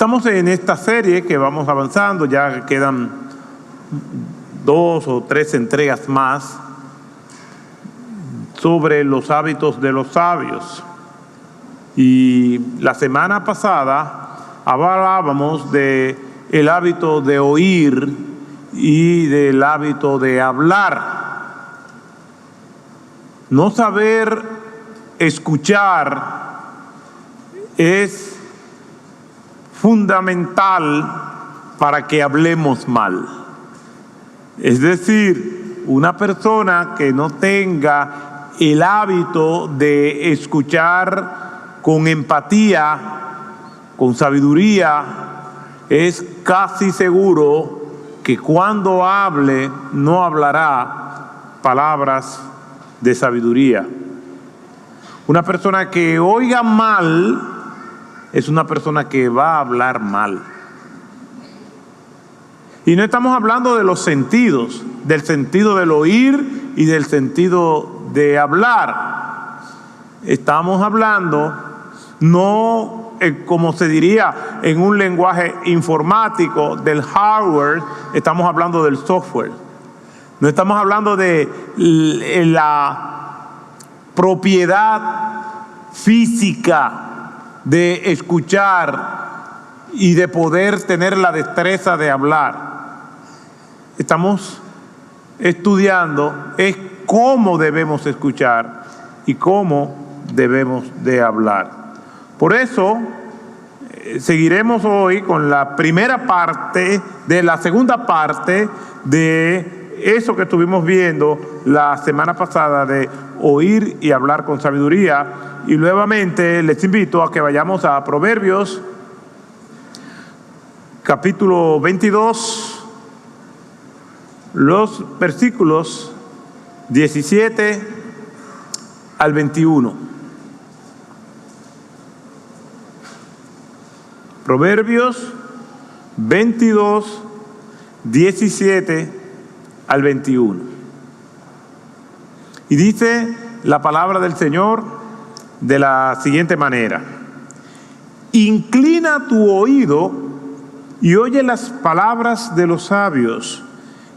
Estamos en esta serie que vamos avanzando, ya quedan 2 o 3 entregas más sobre los hábitos de los sabios. Y la semana pasada hablábamos de el hábito de oír y del hábito de hablar. No saber escuchar es fundamental para que hablemos mal. Es decir, una persona que no tenga el hábito de escuchar con empatía, con sabiduría, es casi seguro que cuando hable no hablará palabras de sabiduría. Una persona que oiga mal es una persona que va a hablar mal. Y no estamos hablando de los sentidos, del sentido del oír y del sentido de hablar. Estamos hablando, no como se diría en un lenguaje informático, del hardware, estamos hablando del software. No estamos hablando de la propiedad física de escuchar y de poder tener la destreza de hablar. Estamos estudiando es cómo debemos escuchar y cómo debemos de hablar. Por eso seguiremos hoy con la primera parte de la segunda parte de eso que estuvimos viendo la semana pasada, de oír y hablar con sabiduría. Y nuevamente les invito a que vayamos a Proverbios, capítulo 22, los versículos 17 al 21. Proverbios 22, 17 al 21. Y dice la palabra del Señor de la siguiente manera: inclina tu oído y oye las palabras de los sabios,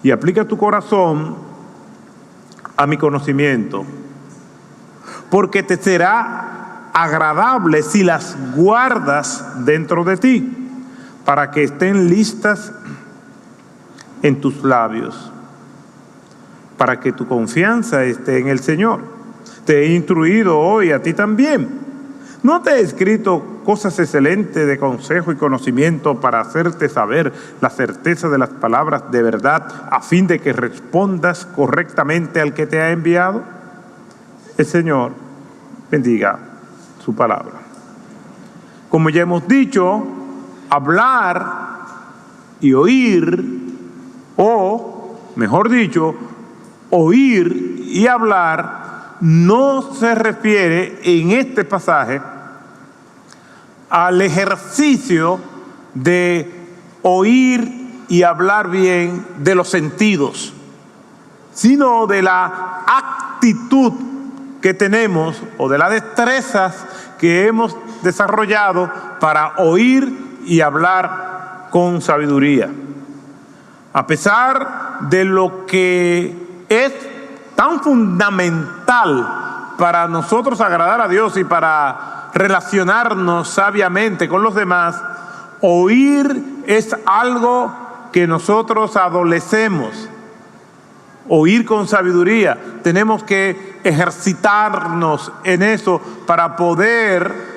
y aplica tu corazón a mi conocimiento, porque te será agradable si las guardas dentro de ti, para que estén listas en tus labios, para que tu confianza esté en el Señor. Te he instruido hoy a ti también. ¿No te he escrito cosas excelentes de consejo y conocimiento para hacerte saber la certeza de las palabras de verdad, a fin de que respondas correctamente al que te ha enviado? El Señor bendiga su palabra. Como ya hemos dicho, hablar y oír, o mejor dicho, oír y hablar, no se refiere en este pasaje al ejercicio de oír y hablar bien de los sentidos, sino de la actitud que tenemos o de las destrezas que hemos desarrollado para oír y hablar con sabiduría. A pesar de lo que es tan fundamental para nosotros agradar a Dios y para relacionarnos sabiamente con los demás, oír es algo que nosotros adolecemos. Oír con sabiduría. Tenemos que ejercitarnos en eso para poder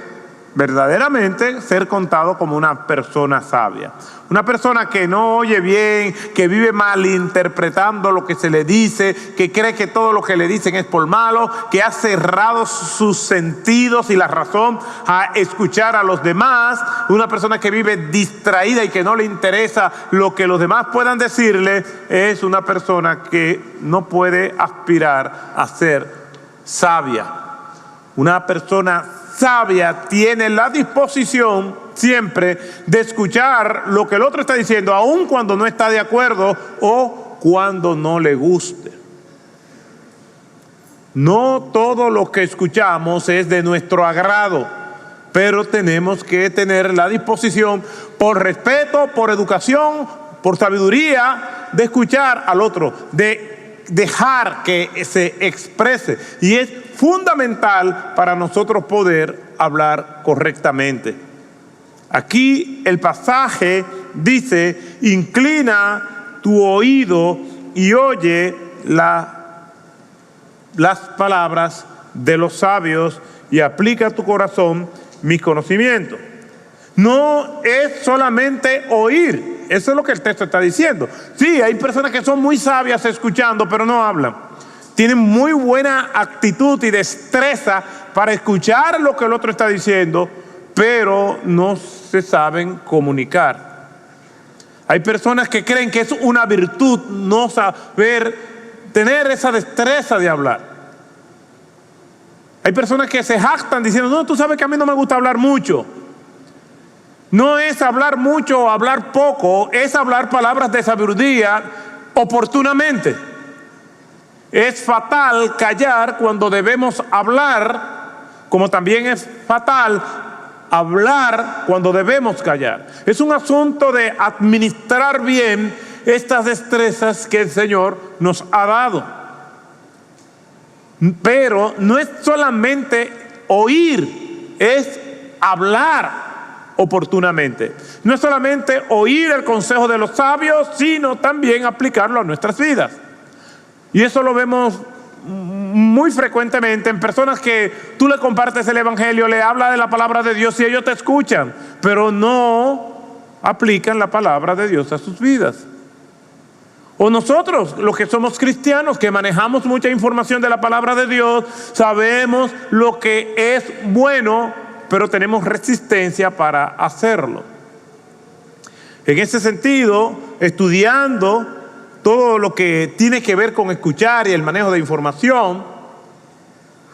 verdaderamente ser contado como una persona sabia. Una persona que no oye bien, que vive malinterpretando lo que se le dice, que cree que todo lo que le dicen es por malo, que ha cerrado sus sentidos y la razón a escuchar a los demás. Una persona que vive distraída y que no le interesa lo que los demás puedan decirle, es una persona que no puede aspirar a ser sabia. Una persona sabia tiene la disposición siempre de escuchar lo que el otro está diciendo, aun cuando no está de acuerdo o cuando no le guste. No todo lo que escuchamos es de nuestro agrado, pero tenemos que tener la disposición, por respeto, por educación, por sabiduría, de escuchar al otro, de dejar que se exprese. Y es fundamental para nosotros poder hablar correctamente. Aquí el pasaje dice: inclina tu oído y oye las palabras de los sabios y aplica a tu corazón mis conocimientos. No es solamente oír, eso es lo que el texto está diciendo. Sí, hay personas que son muy sabias escuchando, pero no hablan. Tienen muy buena actitud y destreza para escuchar lo que el otro está diciendo, pero no se saben comunicar. Hay personas que creen que es una virtud no saber tener esa destreza de hablar. Hay personas que se jactan diciendo: no, tú sabes que a mí no me gusta hablar mucho. No es hablar mucho o hablar poco, es hablar palabras de sabiduría oportunamente. Es fatal callar cuando debemos hablar, como también es fatal hablar cuando debemos callar. Es un asunto de administrar bien estas destrezas que el Señor nos ha dado. Pero no es solamente oír, es hablar oportunamente. No es solamente oír el consejo de los sabios, sino también aplicarlo a nuestras vidas. Y eso lo vemos muy frecuentemente en personas que tú le compartes el evangelio, le hablas de la palabra de Dios y ellos te escuchan, pero no aplican la palabra de Dios a sus vidas. O nosotros, los que somos cristianos, que manejamos mucha información de la palabra de Dios, sabemos lo que es bueno, pero tenemos resistencia para hacerlo. En ese sentido, estudiando todo lo que tiene que ver con escuchar y el manejo de información,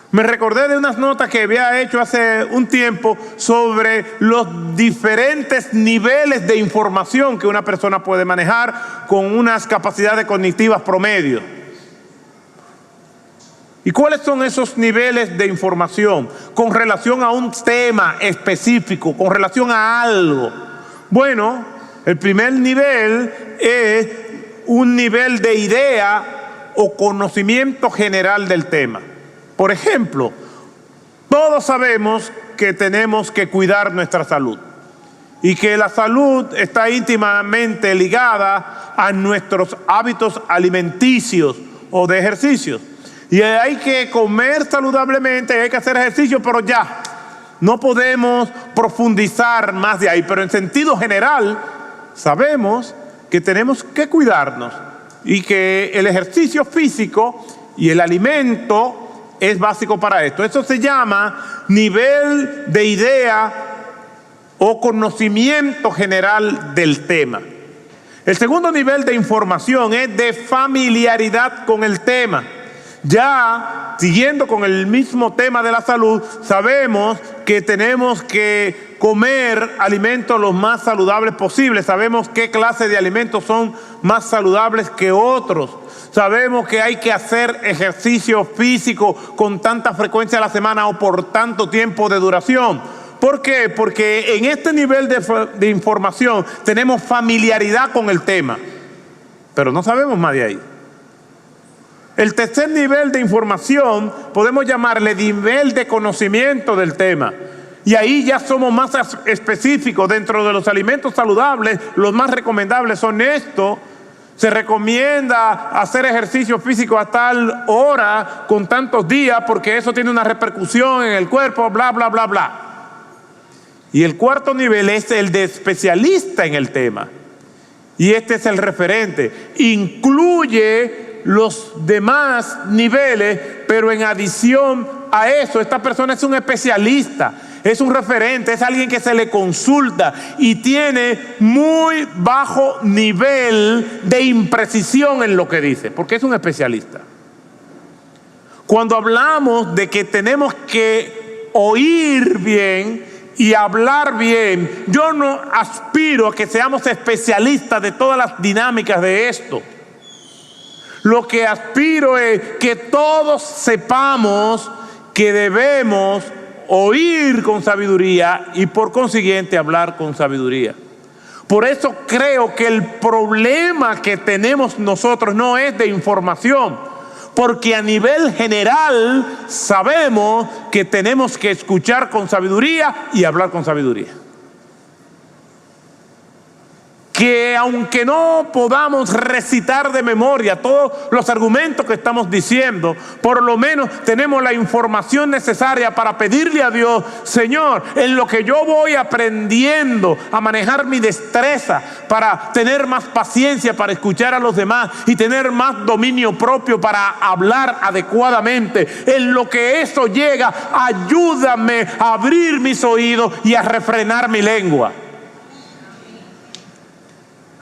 me recordé de unas notas que había hecho hace un tiempo sobre los diferentes niveles de información que una persona puede manejar con unas capacidades cognitivas promedio. ¿Y cuáles son esos niveles de información con relación a un tema específico, con relación a algo? Bueno, el primer nivel es un nivel de idea o conocimiento general del tema. Por ejemplo, todos sabemos que tenemos que cuidar nuestra salud y que la salud está íntimamente ligada a nuestros hábitos alimenticios o de ejercicios. Y hay que comer saludablemente, hay que hacer ejercicio, pero ya, no podemos profundizar más de ahí. Pero en sentido general, sabemos que tenemos que cuidarnos y que el ejercicio físico y el alimento es básico para esto. Eso se llama nivel de idea o conocimiento general del tema. El segundo nivel de información es de familiaridad con el tema. Ya siguiendo con el mismo tema de la salud, sabemos que tenemos que comer alimentos los más saludables posibles. Sabemos qué clase de alimentos son más saludables que otros. Sabemos que hay que hacer ejercicio físico con tanta frecuencia a la semana o por tanto tiempo de duración. ¿Por qué? Porque en este nivel de información tenemos familiaridad con el tema, pero no sabemos más de ahí. El tercer nivel de información podemos llamarle nivel de conocimiento del tema. Y ahí ya somos más específicos. Dentro de los alimentos saludables, los más recomendables son estos. Se recomienda hacer ejercicio físico a tal hora, con tantos días, porque eso tiene una repercusión en el cuerpo, bla, bla, bla, bla. Y el cuarto nivel es el de especialista en el tema. Y este es el referente. Incluye los demás niveles, pero en adición a eso, esta persona es un especialista, es un referente, es alguien que se le consulta y tiene muy bajo nivel de imprecisión en lo que dice, porque es un especialista. Cuando hablamos de que tenemos que oír bien y hablar bien, yo no aspiro a que seamos especialistas de todas las dinámicas de esto. Lo que aspiro es que todos sepamos que debemos oír con sabiduría y por consiguiente hablar con sabiduría. Por eso creo que el problema que tenemos nosotros no es de información, porque a nivel general sabemos que tenemos que escuchar con sabiduría y hablar con sabiduría. Que aunque no podamos recitar de memoria todos los argumentos que estamos diciendo, por lo menos tenemos la información necesaria para pedirle a Dios: Señor, en lo que yo voy aprendiendo a manejar mi destreza para tener más paciencia para escuchar a los demás y tener más dominio propio para hablar adecuadamente, en lo que eso llega, ayúdame a abrir mis oídos y a refrenar mi lengua.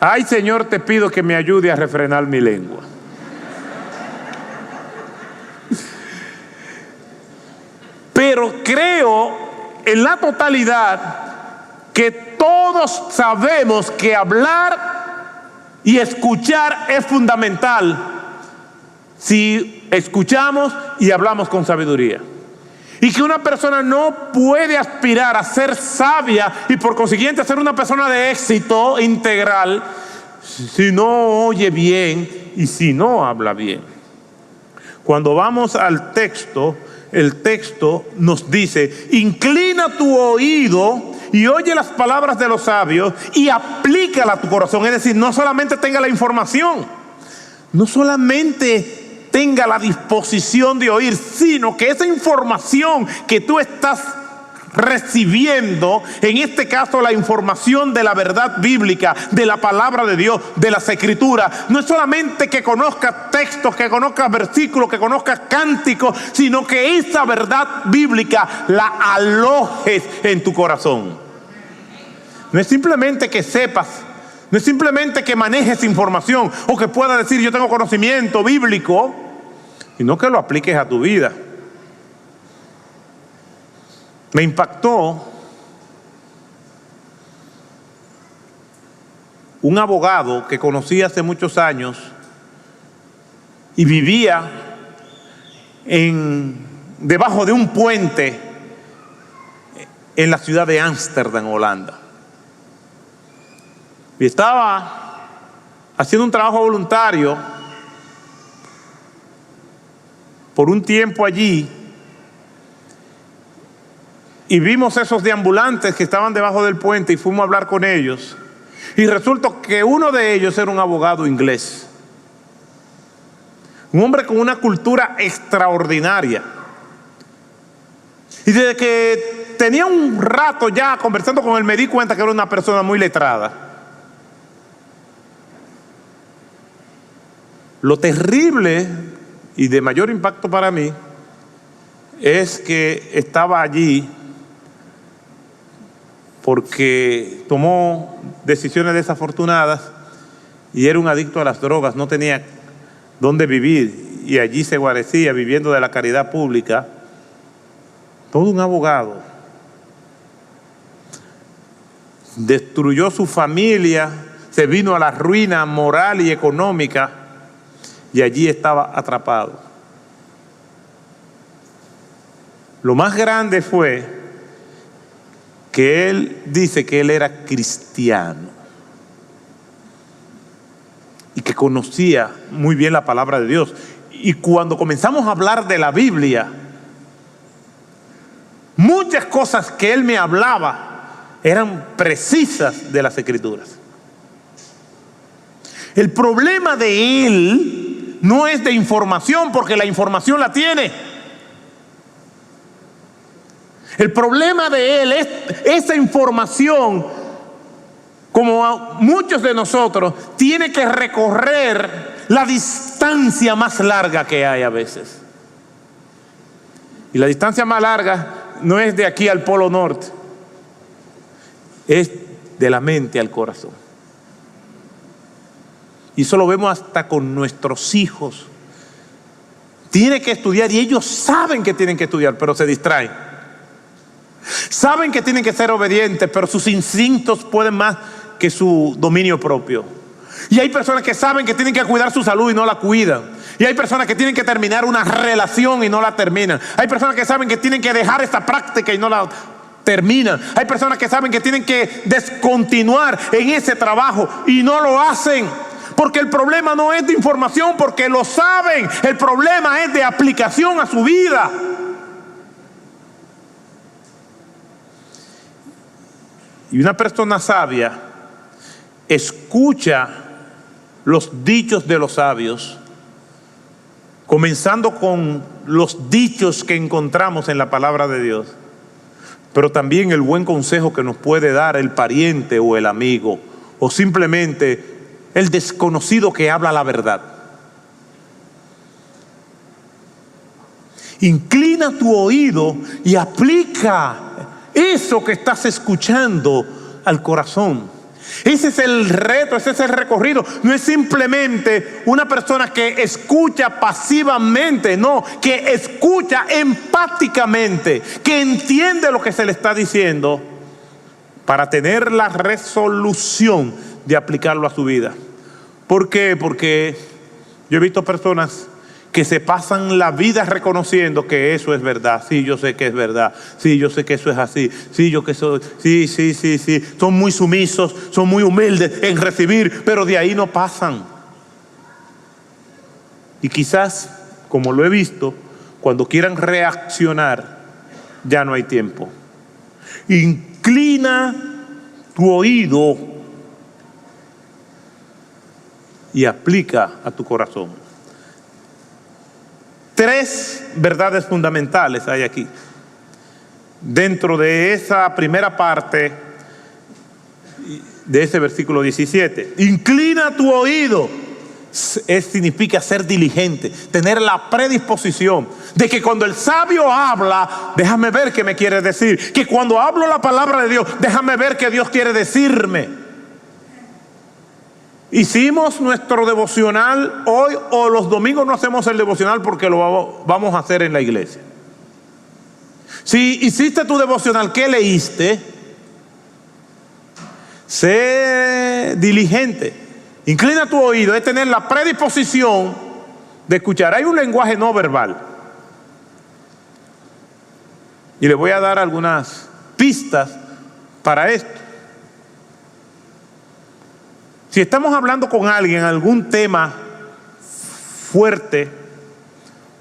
Ay, Señor, te pido que me ayude a refrenar mi lengua. Pero creo en la totalidad que todos sabemos que hablar y escuchar es fundamental si escuchamos y hablamos con sabiduría. Y que una persona no puede aspirar a ser sabia y por consiguiente a ser una persona de éxito integral si no oye bien y si no habla bien. Cuando vamos al texto, el texto nos dice: inclina tu oído y oye las palabras de los sabios y aplícala a tu corazón. Es decir, no solamente tenga la información, no solamente tenga la disposición de oír, sino que esa información que tú estás recibiendo, en este caso la información de la verdad bíblica, de la palabra de Dios, de las escrituras, no es solamente que conozcas textos, que conozcas versículos, que conozcas cánticos, sino que esa verdad bíblica la alojes en tu corazón. No es simplemente que sepas, no es simplemente que manejes información o que puedas decir yo tengo conocimiento bíblico, sino que lo apliques a tu vida. Me impactó un abogado que conocí hace muchos años y vivía debajo de un puente en la ciudad de Ámsterdam, Holanda. Y estaba haciendo un trabajo voluntario por un tiempo allí y vimos esos deambulantes que estaban debajo del puente y fuimos a hablar con ellos. Y resultó que uno de ellos era un abogado inglés, un hombre con una cultura extraordinaria. Y desde que tenía un rato ya conversando con él me di cuenta que era una persona muy letrada. Lo terrible y de mayor impacto para mí es que estaba allí porque tomó decisiones desafortunadas y era un adicto a las drogas, no tenía dónde vivir y allí se guarecía viviendo de la caridad pública. Todo un abogado. Destruyó su familia, se vino a la ruina moral y económica y allí estaba atrapado. Lo más grande fue que él dice que él era cristiano y que conocía muy bien la palabra de Dios. Y cuando comenzamos a hablar de la Biblia, muchas cosas que él me hablaba eran precisas de las Escrituras. El problema de él no es de información, porque la información la tiene. El problema de él es esa información, como muchos de nosotros, tiene que recorrer la distancia más larga que hay a veces. Y la distancia más larga no es de aquí al Polo Norte, es de la mente al corazón. Y eso lo vemos hasta con nuestros hijos. Tienen que estudiar y ellos saben que tienen que estudiar, pero se distraen. Saben que tienen que ser obedientes, pero sus instintos pueden más que su dominio propio. Y hay personas que saben que tienen que cuidar su salud y no la cuidan. Y hay personas que tienen que terminar una relación y no la terminan. Hay personas que saben que tienen que dejar esta práctica y no la terminan. Hay personas que saben que tienen que descontinuar en ese trabajo y no lo hacen. Porque el problema no es de información, porque lo saben. El problema es de aplicación a su vida. Y una persona sabia escucha los dichos de los sabios, comenzando con los dichos que encontramos en la palabra de Dios, pero también el buen consejo que nos puede dar el pariente o el amigo, o simplemente el desconocido que habla la verdad. Inclina tu oído y aplica eso que estás escuchando al corazón. Ese es el reto, ese es el recorrido. No es simplemente una persona que escucha pasivamente, no, que escucha empáticamente, que entiende lo que se le está diciendo para tener la resolución de aplicarlo a su vida. ¿Por qué? Porque yo he visto personas que se pasan la vida reconociendo que eso es verdad. Sí, yo sé que es verdad. Sí, yo sé que eso es así. Sí, yo que soy. Sí. Son muy sumisos, son muy humildes en recibir, pero de ahí no pasan. Y quizás, como lo he visto, cuando quieran reaccionar, ya no hay tiempo. Inclina tu oído y aplica a tu corazón. 3 verdades fundamentales hay aquí. Dentro de esa primera parte de ese versículo 17. Inclina tu oído. Significa ser diligente, tener la predisposición de que cuando el sabio habla, déjame ver qué me quiere decir. Que cuando hablo la palabra de Dios, déjame ver qué Dios quiere decirme. Hicimos nuestro devocional hoy, o los domingos no hacemos el devocional porque lo vamos a hacer en la iglesia. Si hiciste tu devocional, ¿qué leíste? Sé diligente. Inclina tu oído, es tener la predisposición de escuchar. Hay un lenguaje no verbal. Y le voy a dar algunas pistas para esto. Si estamos hablando con alguien algún tema fuerte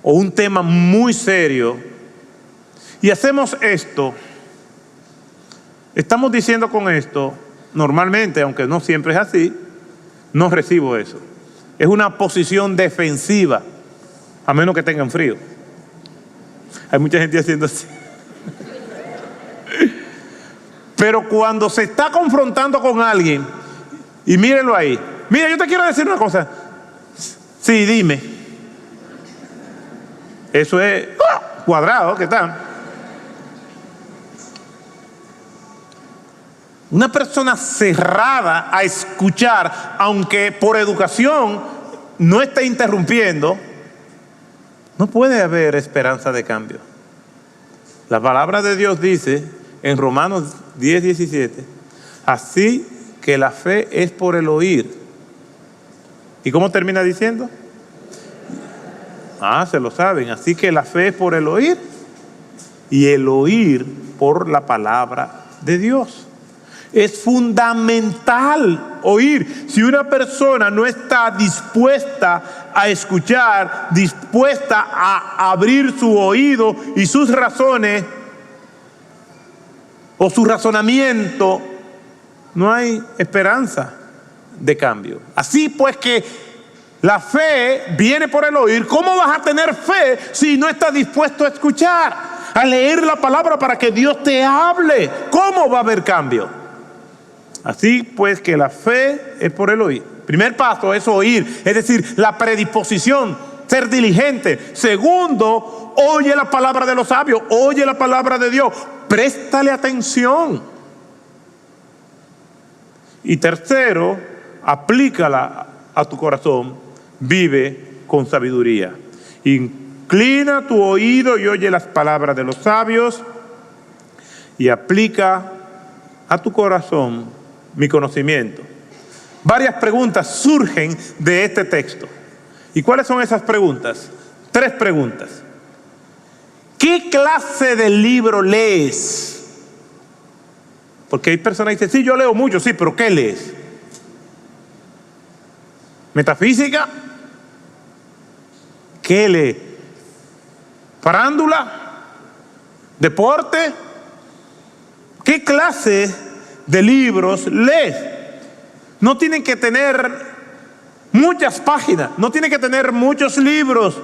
o un tema muy serio y hacemos esto, estamos diciendo con esto, normalmente, aunque no siempre es así, no recibo eso. Es una posición defensiva, a menos que tengan frío. Hay mucha gente haciendo así. Pero cuando se está confrontando con alguien, y mírenlo ahí. Mira, yo te quiero decir una cosa. Sí, dime. Eso es cuadrado, ¿qué tal? Una persona cerrada a escuchar, aunque por educación no esté interrumpiendo, no puede haber esperanza de cambio. La palabra de Dios dice en Romanos 10:17, así que la fe es por el oír. ¿Y cómo termina diciendo? Se lo saben. Así que la fe es por el oír y el oír por la palabra de Dios. Es fundamental oír. Si una persona no está dispuesta a escuchar, dispuesta a abrir su oído y sus razones o su razonamiento, no hay esperanza de cambio. Así pues que la fe viene por el oír. ¿Cómo vas a tener fe si no estás dispuesto a escuchar, a leer la palabra para que Dios te hable? ¿Cómo va a haber cambio? Así pues que la fe es por el oír. Primer paso es oír, es decir, la predisposición, ser diligente. Segundo, oye la palabra de los sabios, oye la palabra de Dios, préstale atención. Y tercero, aplícala a tu corazón, vive con sabiduría. Inclina tu oído y oye las palabras de los sabios y aplica a tu corazón mi conocimiento. Varias preguntas surgen de este texto. ¿Y cuáles son esas preguntas? 3 preguntas. ¿Qué clase de libro lees? Porque hay personas que dicen, sí, yo leo mucho, sí, pero ¿qué lees? ¿Metafísica? ¿Qué lee? ¿Farándula? ¿Deporte? ¿Qué clase de libros lees? No tienen que tener muchas páginas, no tienen que tener muchos libros.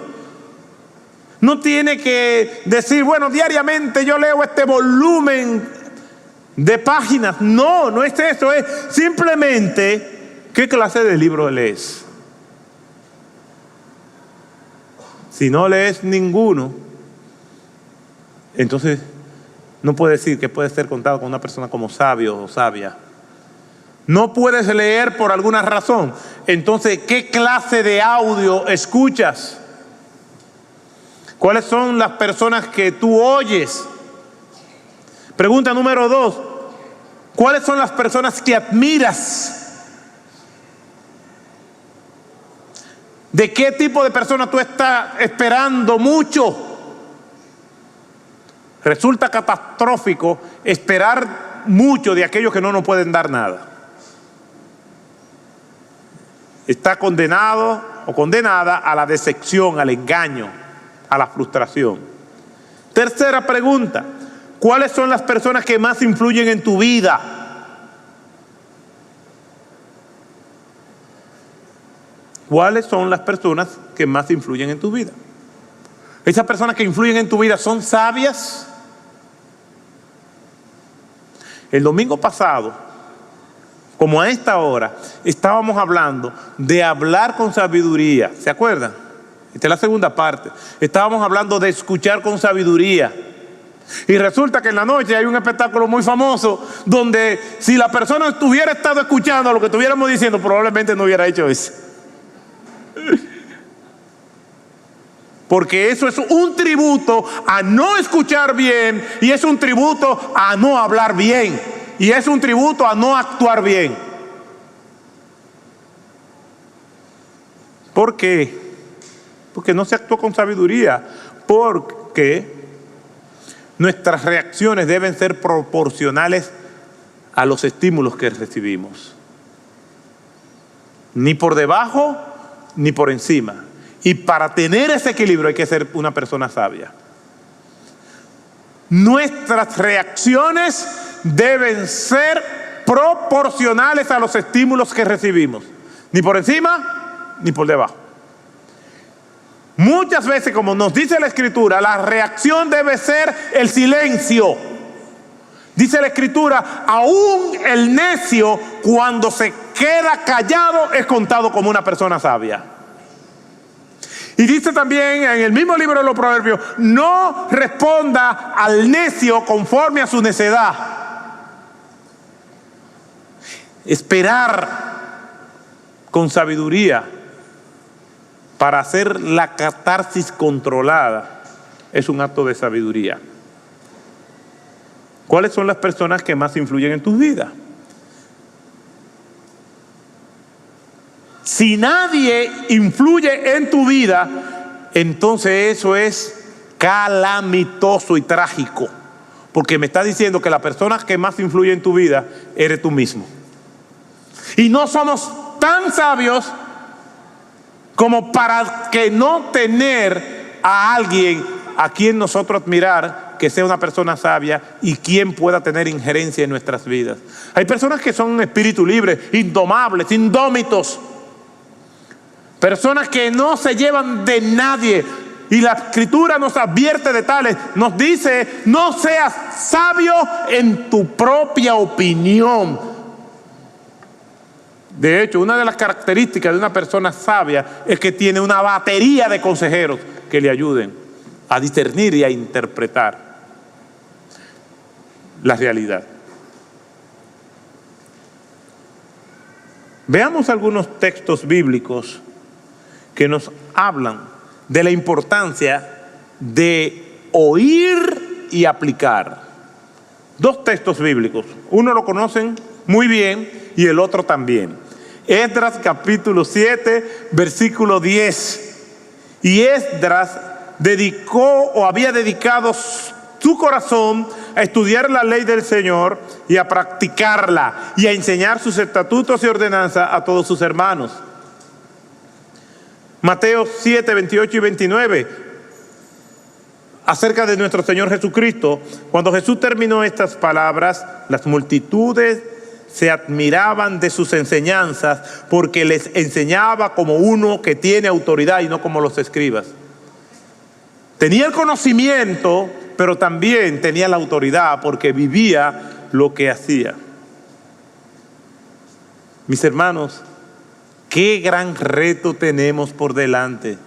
No tiene que decir, bueno, diariamente yo leo este volumen de páginas. No, no es eso, es simplemente qué clase de libro lees. Si no lees ninguno, entonces no puede decir que puede ser contado con una persona como sabio o sabia. No puedes leer por alguna razón. Entonces, ¿qué clase de audio escuchas? ¿Cuáles son las personas que tú oyes? Pregunta número 2. ¿Cuáles son las personas que admiras? ¿De qué tipo de persona tú estás esperando mucho? Resulta catastrófico esperar mucho de aquellos que no nos pueden dar nada. Está condenado o condenada a la decepción, al engaño, a la frustración. Tercera pregunta. ¿Cuáles son las personas que más influyen en tu vida? ¿Cuáles son las personas que más influyen en tu vida? ¿Esas personas que influyen en tu vida son sabias? El domingo pasado, como a esta hora, estábamos hablando de hablar con sabiduría. ¿Se acuerdan? Esta es la segunda parte. Estábamos hablando de escuchar con sabiduría. Y resulta que en la noche hay un espectáculo muy famoso donde si la persona hubiera estado escuchando lo que estuviéramos diciendo, probablemente no hubiera hecho eso. Porque eso es un tributo a no escuchar bien y es un tributo a no hablar bien y es un tributo a no actuar bien. ¿Por qué? Porque no se actuó con sabiduría, porque nuestras reacciones deben ser proporcionales a los estímulos que recibimos. Ni por debajo, ni por encima. Y para tener ese equilibrio hay que ser una persona sabia. Nuestras reacciones deben ser proporcionales a los estímulos que recibimos. Ni por encima, ni por debajo. Muchas veces, como nos dice la Escritura, la reacción debe ser el silencio. Dice la Escritura, aún el necio cuando se queda callado es contado como una persona sabia. Y dice también en el mismo libro de los Proverbios, no responda al necio conforme a su necedad. Esperar con sabiduría para hacer la catarsis controlada es un acto de sabiduría. ¿Cuáles son las personas que más influyen en tu vida? Si nadie influye en tu vida, entonces eso es calamitoso y trágico, porque me está diciendo que la persona que más influye en tu vida eres tú mismo. Y no somos tan sabios como para que no tener a alguien a quien nosotros admirar, que sea una persona sabia y quien pueda tener injerencia en nuestras vidas. Hay personas que son espíritu libre, indomables, indómitos. Personas que no se llevan de nadie. Y la Escritura nos advierte de tales. Nos dice, no seas sabio en tu propia opinión. De hecho, una de las características de una persona sabia es que tiene una batería de consejeros que le ayuden a discernir y a interpretar la realidad. Veamos algunos textos bíblicos que nos hablan de la importancia de oír y aplicar. 2 textos bíblicos. Uno lo conocen muy bien y el otro también. Esdras capítulo 7, versículo 10. Y Esdras había dedicado su corazón a estudiar la ley del Señor y a practicarla y a enseñar sus estatutos y ordenanzas a todos sus hermanos. Mateo 7, 28 y 29, acerca de nuestro Señor Jesucristo. Cuando Jesús terminó estas palabras, las multitudes se admiraban de sus enseñanzas, porque les enseñaba como uno que tiene autoridad y no como los escribas. Tenía el conocimiento, pero también tenía la autoridad, porque vivía lo que hacía. Mis hermanos, qué gran reto tenemos por delante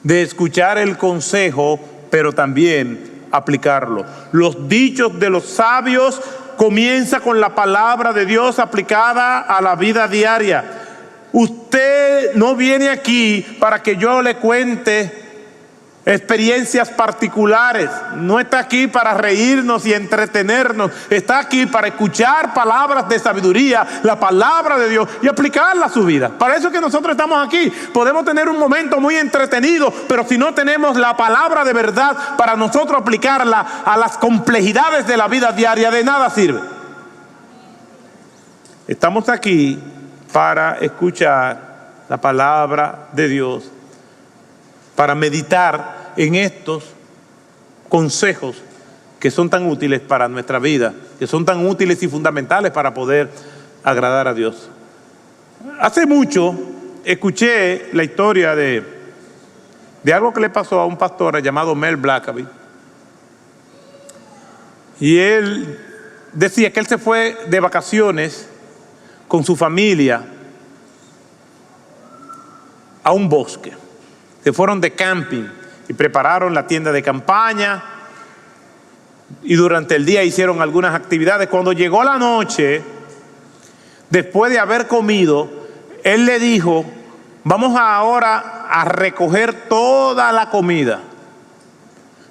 de escuchar el consejo, pero también aplicarlo. Los dichos de los sabios comienza con la palabra de Dios aplicada a la vida diaria. Usted no viene aquí para que yo le cuente experiencias particulares. No está aquí para reírnos y entretenernos. Está aquí para escuchar palabras de sabiduría, la palabra de Dios, y aplicarla a su vida. Para eso es que nosotros estamos aquí. Podemos tener un momento muy entretenido, pero si no tenemos la palabra de verdad para nosotros aplicarla a las complejidades de la vida diaria, de nada sirve. Estamos aquí para escuchar la palabra de Dios, para meditar en estos consejos que son tan útiles para nuestra vida, que son tan útiles y fundamentales para poder agradar a Dios. Hace mucho escuché la historia de algo que le pasó a un pastor llamado Mel Blackaby. Y él decía que él se fue de vacaciones con su familia a un bosque. Se fueron de camping y prepararon la tienda de campaña y durante el día hicieron algunas actividades. Cuando llegó la noche, después de haber comido, él le dijo: vamos ahora a recoger toda la comida.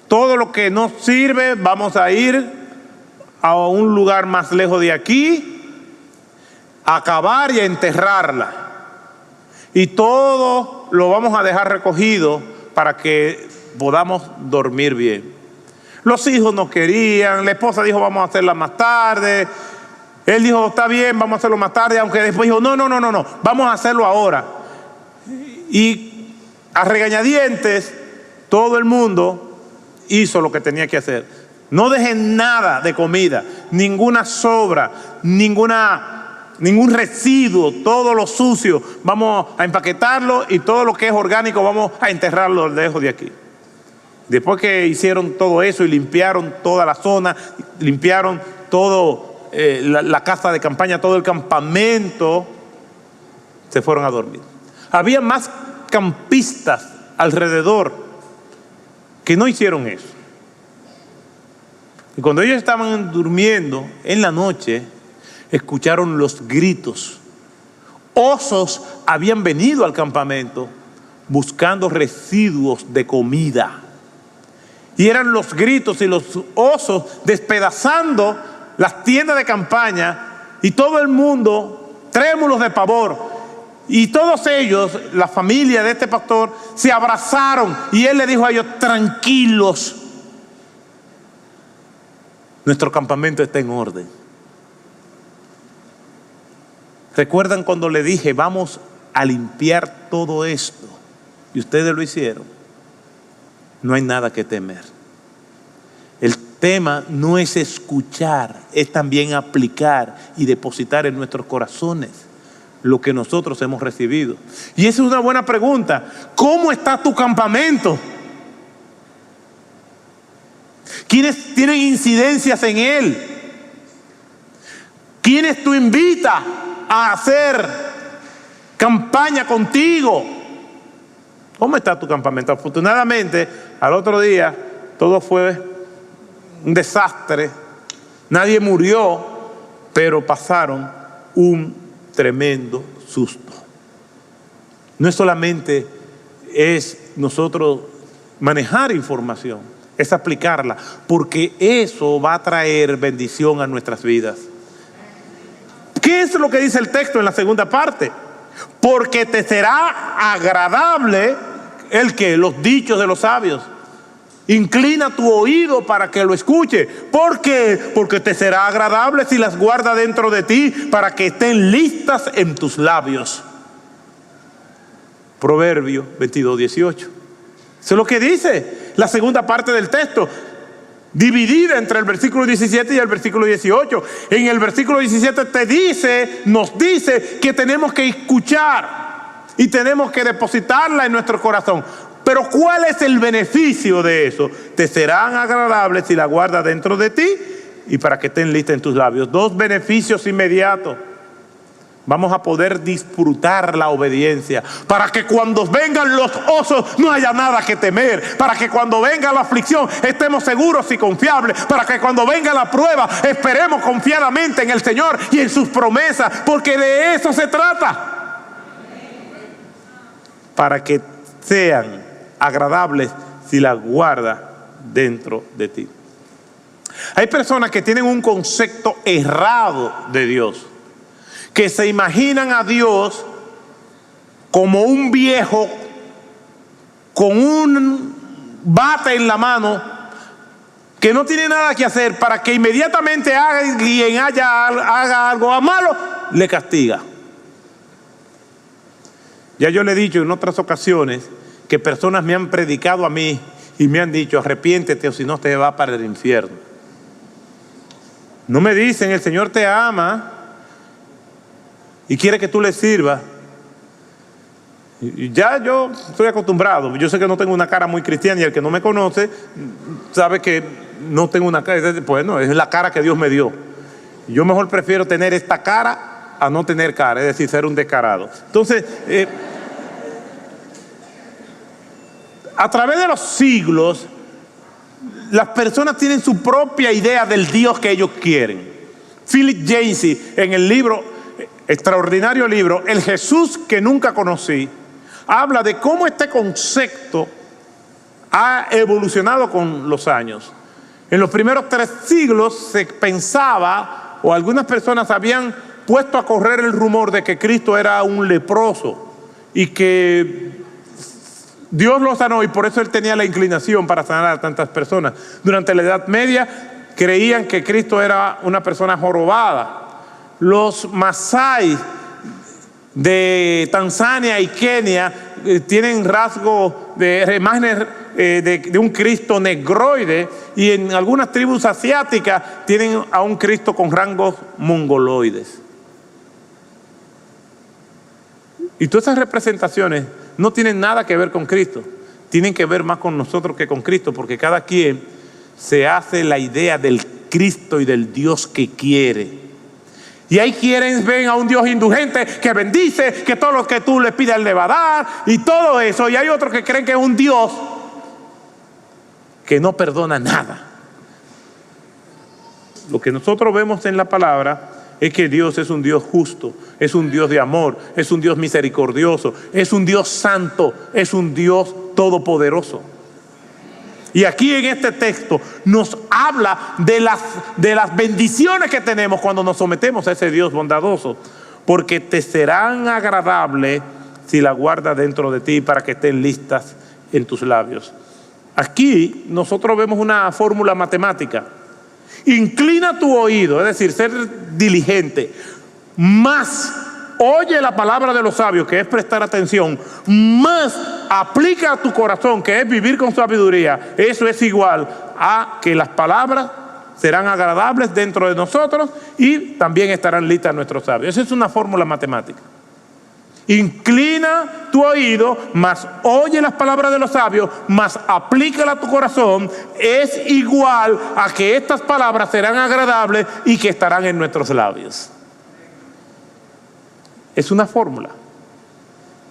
Todo lo que nos sirve, vamos a ir a un lugar más lejos de aquí, a cavar y a enterrarla. Y todo lo vamos a dejar recogido para que podamos dormir bien. Los hijos no querían, la esposa dijo vamos a hacerla más tarde. Él dijo está bien, vamos a hacerlo más tarde, aunque después dijo no, vamos a hacerlo ahora. Y a regañadientes todo el mundo hizo lo que tenía que hacer. No dejen nada de comida, ninguna sobra, ningún residuo, todo lo sucio vamos a empaquetarlo y todo lo que es orgánico vamos a enterrarlo lejos de aquí. Después que hicieron todo eso y limpiaron toda la zona, limpiaron todo la casa de campaña, todo el campamento, se fueron a dormir. Había más campistas alrededor que no hicieron eso. Y cuando ellos estaban durmiendo en la noche, escucharon los gritos. Osos habían venido al campamento buscando residuos de comida. Y eran los gritos y los osos despedazando las tiendas de campaña y todo el mundo trémulos de pavor. Y todos ellos, la familia de este pastor, se abrazaron y él le dijo a ellos: tranquilos, nuestro campamento está en orden. ¿Recuerdan cuando le dije vamos a limpiar todo esto? Y ustedes lo hicieron. No hay nada que temer. El tema no es escuchar, es también aplicar y depositar en nuestros corazones lo que nosotros hemos recibido. Y esa es una buena pregunta. ¿Cómo está tu campamento? ¿Quiénes tienen incidencias en él? ¿Quiénes tú invitas a hacer campaña contigo? ¿Cómo está tu campamento? Afortunadamente, al otro día, todo fue un desastre. Nadie murió, pero pasaron un tremendo susto. No es solamente es nosotros manejar información, es aplicarla, porque eso va a traer bendición a nuestras vidas. ¿Qué es lo que dice el texto en la segunda parte? porque te será agradable el que los dichos de los sabios. Inclina tu oído para que lo escuche. ¿Por qué? Porque te será agradable si las guardas dentro de ti, para que estén listas en tus labios. Proverbio 22:18. Eso es lo que dice la segunda parte del texto, dividida entre el versículo 17 y el versículo 18. En el versículo 17 nos dice que tenemos que escuchar y tenemos que depositarla en nuestro corazón. Pero ¿cuál es el beneficio de eso? Te serán agradables si la guardas dentro de ti y para que estén listas en tus labios. Dos beneficios inmediatos. Vamos a poder disfrutar la obediencia, para que cuando vengan los osos no haya nada que temer, para que cuando venga la aflicción estemos seguros y confiables, para que cuando venga la prueba esperemos confiadamente en el Señor y en sus promesas, porque de eso se trata. Para que sean agradables si las guardas dentro de ti. Hay personas que tienen un concepto errado de Dios, que se imaginan a Dios como un viejo con un bate en la mano que no tiene nada que hacer, para que inmediatamente alguien haga algo malo, le castiga. Ya yo le he dicho en otras ocasiones que personas me han predicado a mí y me han dicho: arrepiéntete o si no te va para el infierno. No me dicen: el Señor te ama y quiere que tú le sirvas. Y ya yo estoy acostumbrado. Yo sé que no tengo una cara muy cristiana, y el que no me conoce sabe que no tengo una cara. Pues no, es la cara que Dios me dio. Yo mejor prefiero tener esta cara a no tener cara, es decir, ser un descarado. Entonces, a través de los siglos, las personas tienen su propia idea del Dios que ellos quieren. Philip Yancey, en el extraordinario libro El Jesús que nunca conocí, habla de cómo este concepto ha evolucionado con los años. En los primeros 3 siglos se pensaba, o algunas personas habían puesto a correr el rumor de que Cristo era un leproso y que Dios lo sanó, y por eso Él tenía la inclinación para sanar a tantas personas. Durante la Edad Media creían que Cristo era una persona jorobada. Los Masái de Tanzania y Kenia tienen rasgos de imágenes de un Cristo negroide, y en algunas tribus asiáticas tienen a un Cristo con rasgos mongoloides. Y todas esas representaciones no tienen nada que ver con Cristo, tienen que ver más con nosotros que con Cristo, porque cada quien se hace la idea del Cristo y del Dios que quiere. Y hay quienes ven a un Dios indulgente que bendice, que todo lo que tú le pidas le va a dar y todo eso. Y hay otros que creen que es un Dios que no perdona nada. Lo que nosotros vemos en la palabra es que Dios es un Dios justo, es un Dios de amor, es un Dios misericordioso, es un Dios santo, es un Dios todopoderoso. Y aquí en este texto nos habla de las bendiciones que tenemos cuando nos sometemos a ese Dios bondadoso. Porque te serán agradables si la guardas dentro de ti, para que estén listas en tus labios. Aquí nosotros vemos una fórmula matemática. Inclina tu oído, es decir, ser diligente, más oye la palabra de los sabios, que es prestar atención, más aplica a tu corazón, que es vivir con sabiduría. Eso es igual a que las palabras serán agradables dentro de nosotros y también estarán listas nuestros sabios. Esa es una fórmula matemática. Inclina tu oído, más oye las palabras de los sabios, más aplícala a tu corazón, es igual a que estas palabras serán agradables y que estarán en nuestros labios. Es una fórmula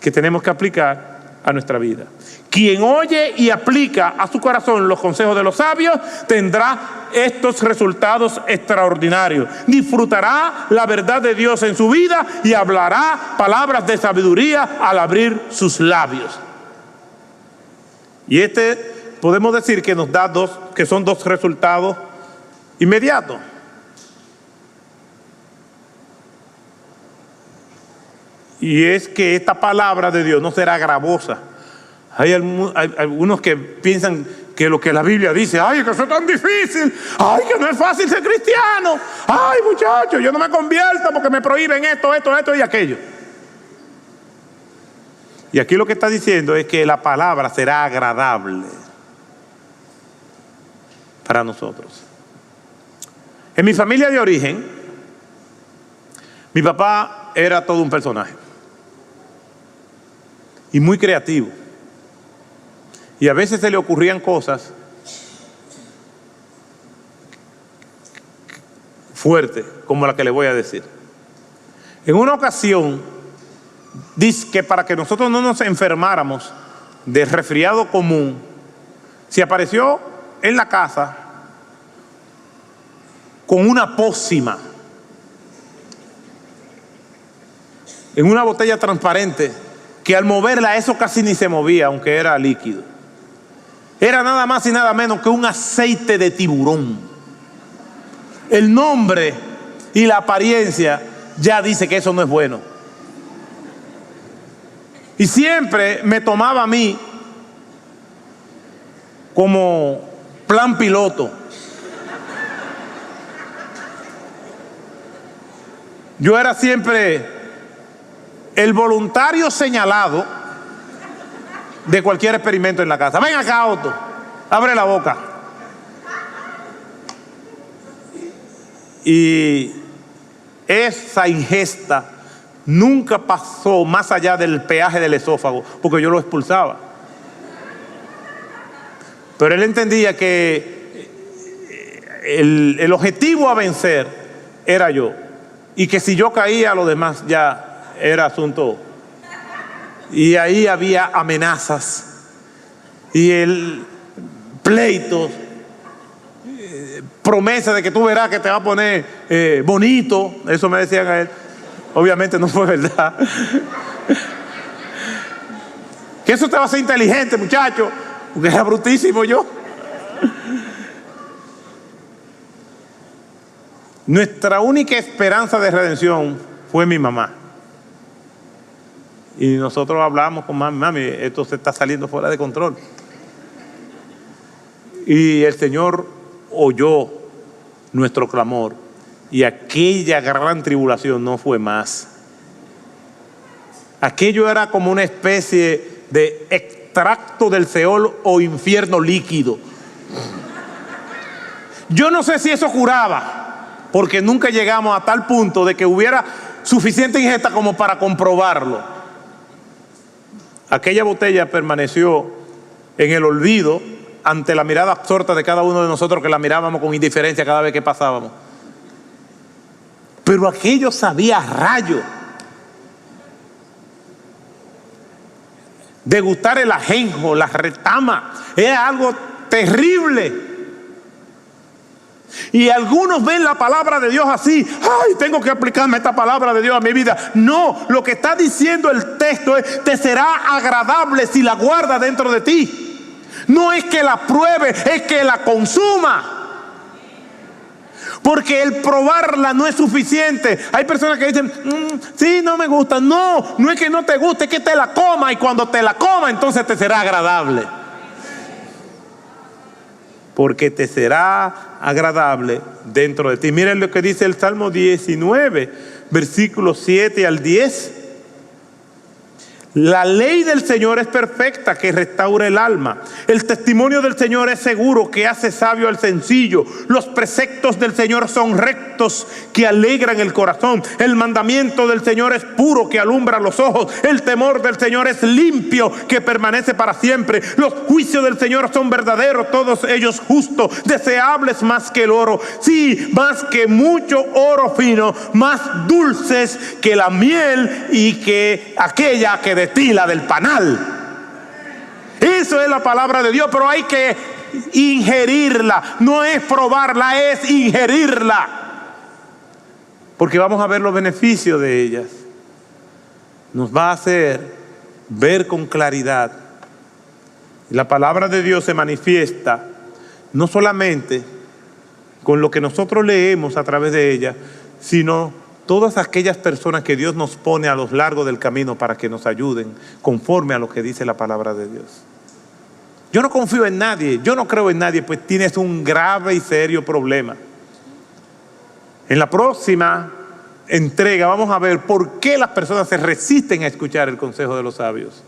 que tenemos que aplicar a nuestra vida. Quien oye y aplica a su corazón los consejos de los sabios tendrá estos resultados extraordinarios. Disfrutará la verdad de Dios en su vida y hablará palabras de sabiduría al abrir sus labios. Y podemos decir que nos da que son 2 resultados inmediatos. Y es que esta palabra de Dios no será gravosa. Hay algunos que piensan que lo que la Biblia dice, ay, que eso es tan difícil, ay, que no es fácil ser cristiano, ay, muchachos, yo no me convierto porque me prohíben esto y aquello. Y aquí lo que está diciendo es que la palabra será agradable para nosotros. En mi familia de origen, mi papá era todo un personaje y muy creativo. Y a veces se le ocurrían cosas fuertes, como la que le voy a decir. En una ocasión, dice que para que nosotros no nos enfermáramos de resfriado común, se apareció en la casa con una pócima en una botella transparente que al moverla eso casi ni se movía, aunque era líquido. Era nada más y nada menos que un aceite de tiburón. El nombre y la apariencia ya dice que eso no es bueno. Y siempre me tomaba a mí como plan piloto. Yo era siempre el voluntario señalado de cualquier experimento en la casa. Ven acá, Otto, abre la boca. Y esa ingesta nunca pasó más allá del peaje del esófago, porque yo lo expulsaba. Pero él entendía que el objetivo a vencer era yo, y que si yo caía, lo demás ya era asunto. Y ahí había amenazas y el pleito, promesa de que tú verás que te va a poner bonito. Eso me decían a él. Obviamente no fue verdad. Que eso te va a hacer inteligente, muchacho, porque era brutísimo yo. Nuestra única esperanza de redención fue mi mamá. Y nosotros hablamos con mami, esto se está saliendo fuera de control. Y el Señor oyó nuestro clamor. Y aquella gran tribulación no fue más. Aquello era como una especie de extracto del Seol o infierno líquido. Yo no sé si eso curaba, porque nunca llegamos a tal punto de que hubiera suficiente ingesta como para comprobarlo. Aquella botella permaneció en el olvido ante la mirada absorta de cada uno de nosotros, que la mirábamos con indiferencia cada vez que pasábamos. Pero aquello sabía a rayo. Degustar el ajenjo, la retama, era algo terrible. Y algunos ven la palabra de Dios así, ay, tengo que aplicarme esta palabra de Dios a mi vida. No, lo que está diciendo el texto es, te será agradable si la guardas dentro de ti. No es que la pruebe, es que la consuma. Porque el probarla no es suficiente. Hay personas que dicen, sí, no me gusta. No, no es que no te guste, es que te la coma. Y cuando te la coma, entonces te será agradable. Porque te será agradable dentro de ti. Miren lo que dice el Salmo 19, versículos 7 al 10. La ley del Señor es perfecta, que restaura el alma. El testimonio del Señor es seguro, que hace sabio al sencillo. Los preceptos del Señor son rectos, que alegran el corazón. El mandamiento del Señor es puro, que alumbra los ojos. El temor del Señor es limpio, que permanece para siempre. Los juicios del Señor son verdaderos, todos ellos justos, deseables más que el oro. Sí, más que mucho oro fino, más dulces que la miel y que aquella que destila del panal. Eso es la palabra de Dios, pero hay que ingerirla. No es probarla, es ingerirla, porque vamos a ver los beneficios de ellas. Nos va a hacer ver con claridad. La palabra de Dios se manifiesta no solamente con lo que nosotros leemos a través de ella, sino todas aquellas personas que Dios nos pone a lo largo del camino para que nos ayuden conforme a lo que dice la palabra de Dios. Yo no confío en nadie, yo no creo en nadie, pues tienes un grave y serio problema. En la próxima entrega vamos a ver por qué las personas se resisten a escuchar el consejo de los sabios.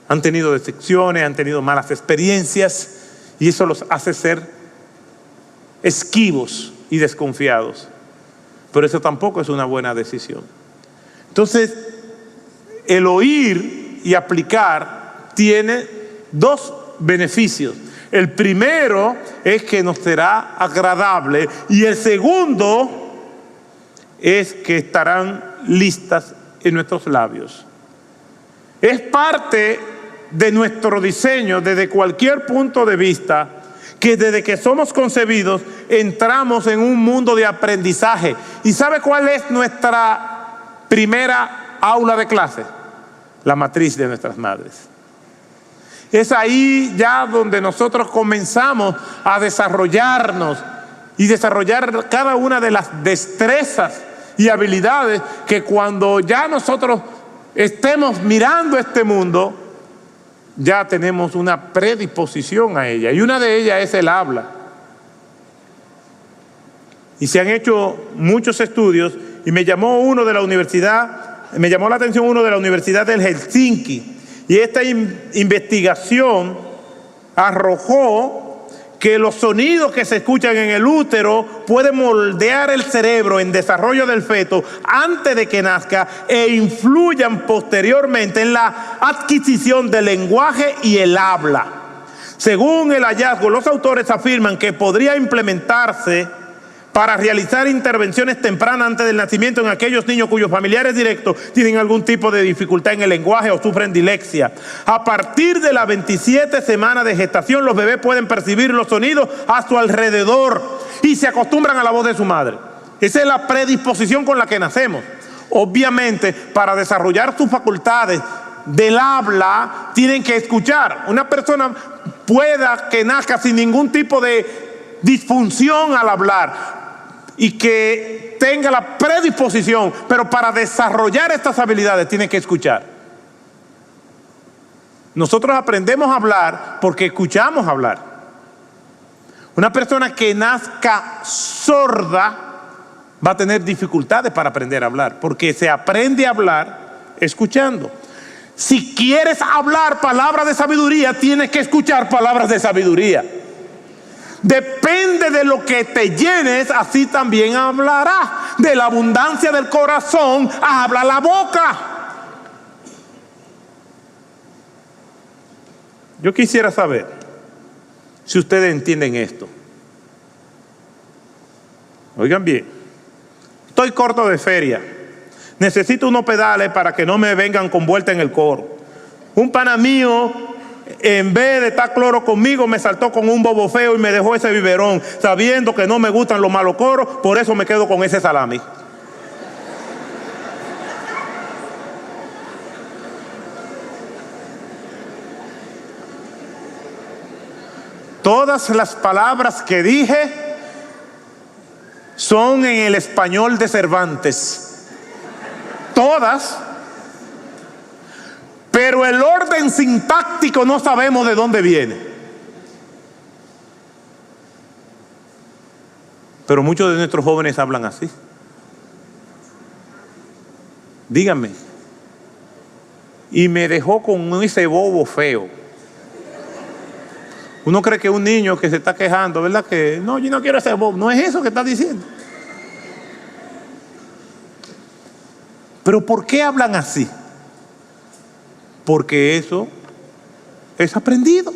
Han tenido decepciones, han tenido malas experiencias y eso los hace ser esquivos y desconfiados. Pero eso tampoco es una buena decisión. Entonces, el oír y aplicar tiene dos beneficios. El primero es que nos será agradable y el segundo es que estarán listas en nuestros labios. Es parte de nuestro diseño desde cualquier punto de vista que desde que somos concebidos entramos en un mundo de aprendizaje. ¿Y sabe cuál es nuestra primera aula de clase? La matriz de nuestras madres. Es ahí ya donde nosotros comenzamos a desarrollarnos y desarrollar cada una de las destrezas y habilidades que cuando ya nosotros estemos mirando este mundo, ya tenemos una predisposición a ella. Y una de ellas es el habla. Y se han hecho muchos estudios y me llamó la atención uno de la Universidad del Helsinki. Y esta investigación arrojó que los sonidos que se escuchan en el útero pueden moldear el cerebro en desarrollo del feto antes de que nazca e influyan posteriormente en la adquisición del lenguaje y el habla. Según el hallazgo, los autores afirman que podría implementarse para realizar intervenciones tempranas antes del nacimiento en aquellos niños cuyos familiares directos tienen algún tipo de dificultad en el lenguaje o sufren dislexia. A partir de las 27 semanas de gestación, los bebés pueden percibir los sonidos a su alrededor y se acostumbran a la voz de su madre. Esa es la predisposición con la que nacemos. Obviamente, para desarrollar sus facultades del habla, tienen que escuchar. Una persona pueda que nazca sin ningún tipo de disfunción al hablar y que tenga la predisposición, pero para desarrollar estas habilidades tiene que escuchar. Nosotros aprendemos a hablar porque escuchamos hablar. Una persona que nazca sorda va a tener dificultades para aprender a hablar, porque se aprende a hablar escuchando. Si quieres hablar palabras de sabiduría, tienes que escuchar palabras de sabiduría. Depende de lo que te llenes, así también hablarás. De la abundancia del corazón habla la boca. Yo quisiera saber si ustedes entienden esto. Oigan bien, estoy corto de feria. Necesito unos pedales para que no me vengan con vuelta en el coro. Un pana mío, en vez de estar cloro conmigo, me saltó con un bobo feo y me dejó ese biberón, sabiendo que no me gustan los malos coros, por eso me quedo con ese salami. Todas las palabras que dije son en el español de Cervantes. Todas. Pero el orden sintáctico no sabemos de dónde viene. Pero muchos de nuestros jóvenes hablan así. Díganme. Y me dejó con ese bobo feo. Uno cree que un niño que se está quejando, ¿verdad? Que no, yo no quiero ese bobo. No es eso que está diciendo. Pero ¿por qué hablan así? Porque eso es aprendido.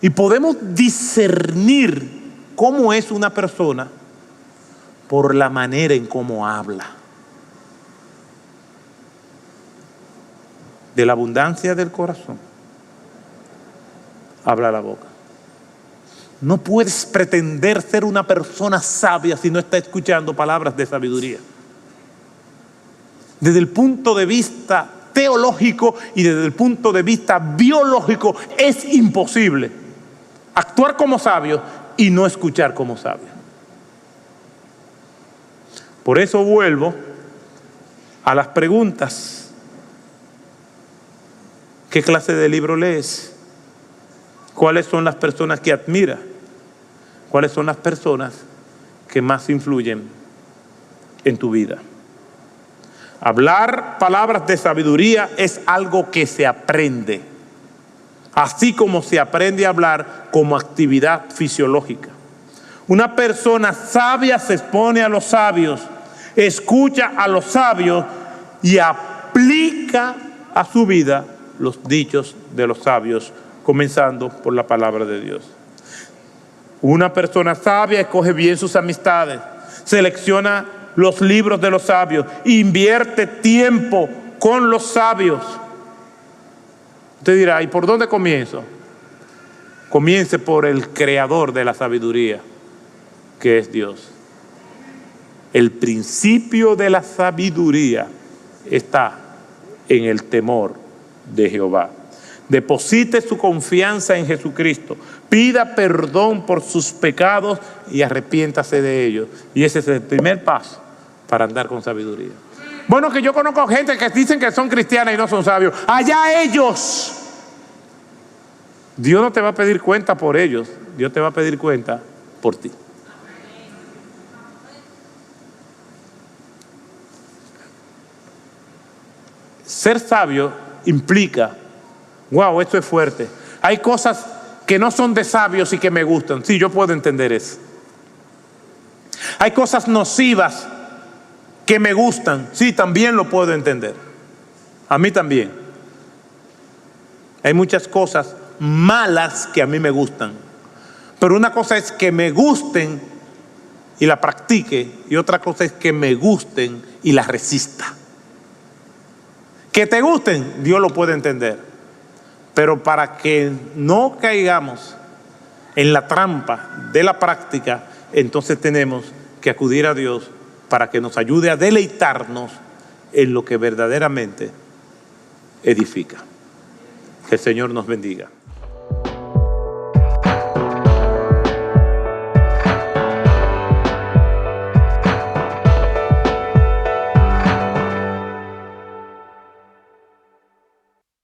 Y podemos discernir cómo es una persona por la manera en cómo habla. De la abundancia del corazón habla la boca. No puedes pretender ser una persona sabia si no estás escuchando palabras de sabiduría. Desde el punto de vista teológico y desde el punto de vista biológico es imposible actuar como sabio y no escuchar como sabio. Por eso vuelvo a las preguntas. ¿Qué clase de libro lees? ¿Cuáles son las personas que admiras? ¿Cuáles son las personas que más influyen en tu vida? Hablar palabras de sabiduría es algo que se aprende, así como se aprende a hablar como actividad fisiológica. Una persona sabia se expone a los sabios, escucha a los sabios y aplica a su vida los dichos de los sabios, comenzando por la palabra de Dios. Una persona sabia escoge bien sus amistades, selecciona los libros de los sabios, invierte tiempo con los sabios. Usted dirá, ¿y por dónde comienzo? Comience por el creador de la sabiduría, que es Dios. El principio de la sabiduría está en el temor de Jehová. Deposite su confianza en Jesucristo, pida perdón por sus pecados y arrepiéntase de ellos. Y ese es el primer paso para andar con sabiduría. Bueno, que yo conozco gente que dicen que son cristianas y no son sabios. ¡Allá ellos! Dios no te va a pedir cuenta por ellos, Dios te va a pedir cuenta por ti. Ser sabio implica, wow, esto es fuerte. Hay cosas que no son de sabios y que me gustan. Sí, yo puedo entender eso. Hay cosas nocivas que me gustan. Sí, también lo puedo entender. A mí también. Hay muchas cosas malas que a mí me gustan. Pero una cosa es que me gusten y la practique, y otra cosa es que me gusten y la resista. Que te gusten, Dios lo puede entender. Pero para que no caigamos en la trampa de la práctica, entonces tenemos que acudir a Dios para que nos ayude a deleitarnos en lo que verdaderamente edifica. Que el Señor nos bendiga.